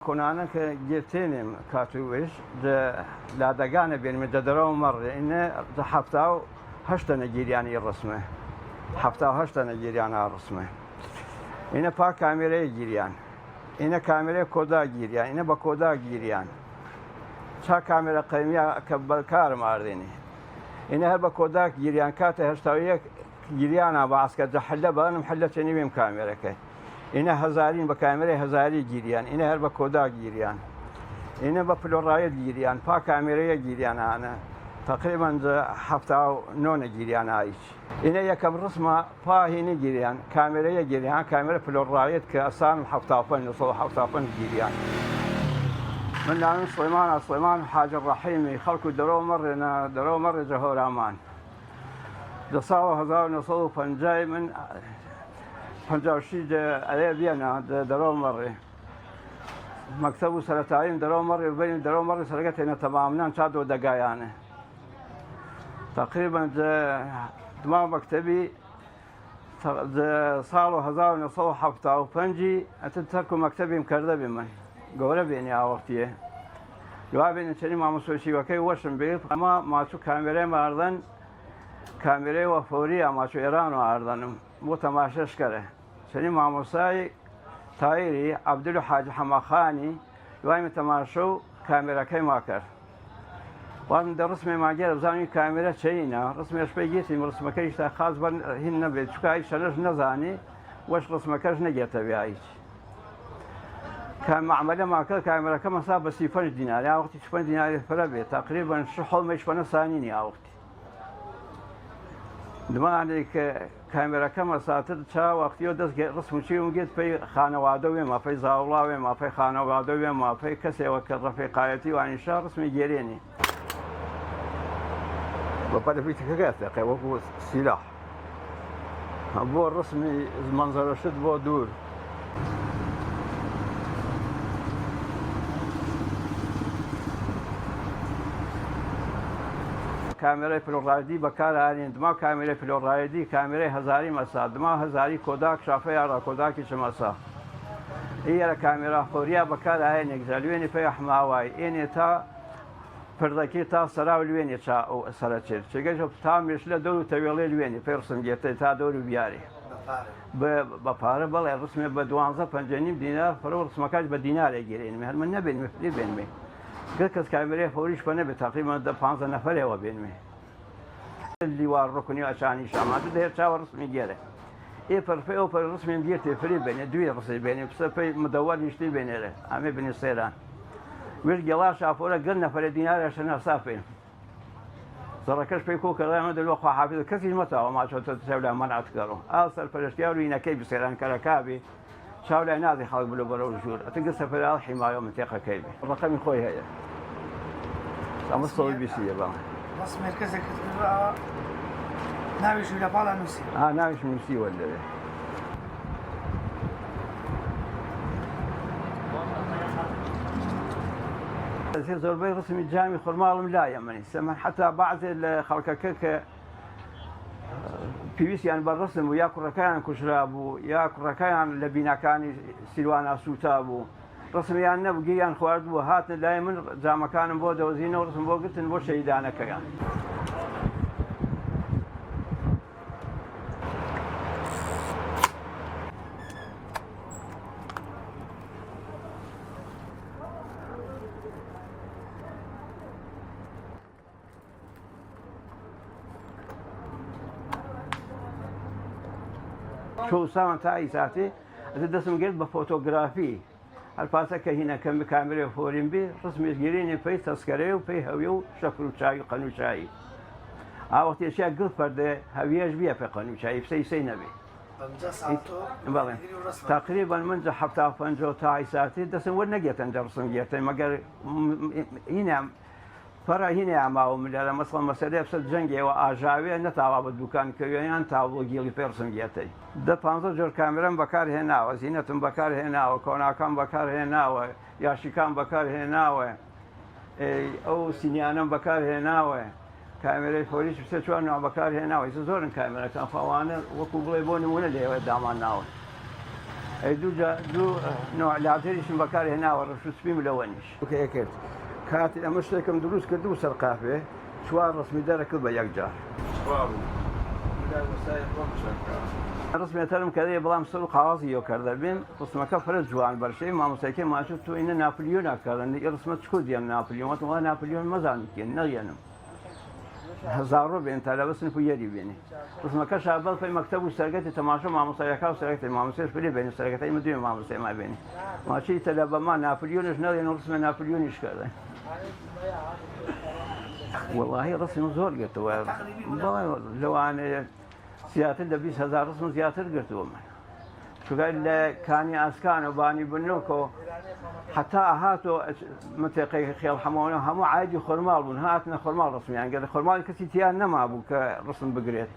كنا جيتين كاتويش لا دقانا بين مجدرون مرة إنه حفتاو هشتا نجيرياني الرسمة حفتاو هشتا نجيريانا الرسمة إنه با كاميرا جيريان إنه كاميرا كودا جيريان إنه بكودا جيريان شا كاميرا قيمية كبل كار مارديني إنه هرب كودا جيريان كاته هشتاوية جيريانا بعسكر جحلة بان محلة تنيم كاميرا كه إنه هزارين بكاميرا هزاري جيريان إنه هرب كودا جيريان إنه بفلورايد جيريان با كاميرا جيريان أنا تقريبا حفتاو نون جيريان عايش إنه يكب رسمة با هنا جيريان كاميرا جيريان كاميرا فلورايد كأسام حفتاو فن وصل حفتاو فن جيريان من عن سليمان حاج الرحيمي خلقوا درو مر جهور أمان دصاوا هزار نصو فنجاي من فنجاوشي عليه بينا درو مر مكتبه سرتاين درو مر بين درو مر سرقتنا تمامنا شادو دقايانه تقريبا دماغ مكتبي صاروا هزار نصو حفتا وفنجي أتتركوا مكتبي مكردبي من قوله بيني وقتيه جوابين شنو ما مسوي وكي وشم بيه ما شو كاميرا ماردن كاميرا وفورية ما شو إيران وأردن مو تماشاش كره شنو ما مساي تايري عبد الحاج حماخاني جوابين تماشو كاميرا كي ماكر وأنا درسمي ما جرب زاني كاميرا شينا رسمي إيش بيجيتي رسمي كيش خاص بن هن بيت شو كاي شرج نزاني وش رسمي كيش نجيت بيعيش كان معمله ما كان كاميرا كما صار بس يفن دينار يا وقت يفن دينار فربي تقريبا شحول مش فن ثانيين يا وقت دما عليك كاميرا كما صارت تشا وقت يودس رسم شيء وجد في خانوادوي ما في زاولاوي ما في خانوادوي ما في كسي وكر في قايتي وان شهر رسمي جيريني وقد في تكات وهو سلاح ابو الرسمي منظر شد بو دور كاميرا فلورايدي بكار دما كاميرا فلورايدي كاميرا هزاري مسا دما هزاري كوداك شافي على كوداك شمسا هي الكاميرا فوريا بكار عين زلويني في احماواي اني تا فردكي تا سراولويني تا او سراتشير چگه تا مشله دو تويلي لويني فرسم جت تا دور بياري بپاره بله رسمي ب 12 5 دينار فرو رسمكاج بدينار يجرين مهل من نبين مفلي بين مي قلت كاميرا فوريش بنبي تقريبا 5 نفر هو بين مي اللي وار ركني عشان شامات ده تشاور رسمي جيره اي فرفي او فر رسمي جيته فري بين دوي رسمي بين بسفي مدول يشتي بين له عم بين السيران والجلا شافوره قلنا فر دينار عشان صافين زركش بيكو كلام ده الوقت حافظ كثير متى وما شو تسوي منعت كرو اصل فرشتيار وين كيف سيران كركابي شاولي نادي خالد بلو برو الجور اتقص في الحمايه ومنطقه كيبي الرقم خوي هي امصول بي سي بقى بس مركزك تبقى ناويش ولا بالا نسي ناويش نسي ولا في زربي رسمي الجامي خرمال لا يمني سمح حتى بعض الخلق كيك بيبيس يعني بالرسم وياكل ركان كشرابو ياكل ركان لبينا كان سلوانا سوتابو رسم يعني نبقي يعني خوارد وهات دائما زي ما كان بوده وزينه ورسم بو قلت نبو شيدانا كيان شو سام تاعي ساعتي أتدرسم قلت بفوتوغرافي الفاسك هنا كم كاميرا فورين بي رسم يجريني في تذكرة وفي هويو شكل شاي قانون شاي وقت أشياء قلت فرد هوياش بيا في قانون شاي في سي نبي تقريبا من حفتها فنجو تاعي ساعتي درسم ورنجيت أنجا رسم جيت ما قال هنا فرا هنا عماو من لا مثلا مسألة بس جنگي وآجاوي نتابع بالدكان كيان تابع جيلي بيرسم جيتي ده 15 جور كاميرا بكار هنا وزينة بكار هنا وكوناكام بكار هنا وياشيكام بكار هنا أو سينيانم بكار هنا كاميرا فوريش بس شو أنواع بكار هنا ويزورن كاميرا كان فوانا وكوبلي بوني ولا ده دامان ناو دوو نوع لاتریشم بەکاری هێناوە ڕەشوسپیم لەوەنیش کرد کاتی ئەمە شتێکم دروست کرد و سەرقافێ چوار ڕسمی دەرەکرد بە یەکجار ڕسمێتەرم کردێ بەڵام سەر و قاوازی یۆ کردە بێن ڕسمەکە فرە جوان بەرشەی مامۆستایەکەی ماچوو تۆ ئینە ناپلیۆن ناکردن ڕسمە چکو دیێم ناپلیۆن وڵا ناپلیۆن مەزانکێن نەڵێنم هزار بێن تا لە بەسنف و یەری بێنی ڕسمەکە شابەڵ پێی مەکتەب و سەرگەتی تەماشا مامۆستایەکە و سەرگەتی مامۆستایش پێ بێنی سەرگەتای مە دوێ مامۆستای ما بێنی ماچی تە لە بەما ناپلیۆنش نەڵێن و ڕسمە ناپلیۆنیش کردن والله ڕسم زۆر گرتووە لەوانەیە زیاتر لە 20,000 ڕسم زیاتر گرتووە من چونکە لە کانی ئاسکان و بانی بنووکەوە حتا هاتۆ متێقەی خێڵ هەمووانە هەموو عایدی خۆرماڵ بوون هاتنە خۆرماڵ ڕسمیان گەر خۆرماڵی کەسی تیان نەما بوو کە ڕسم بگرێت.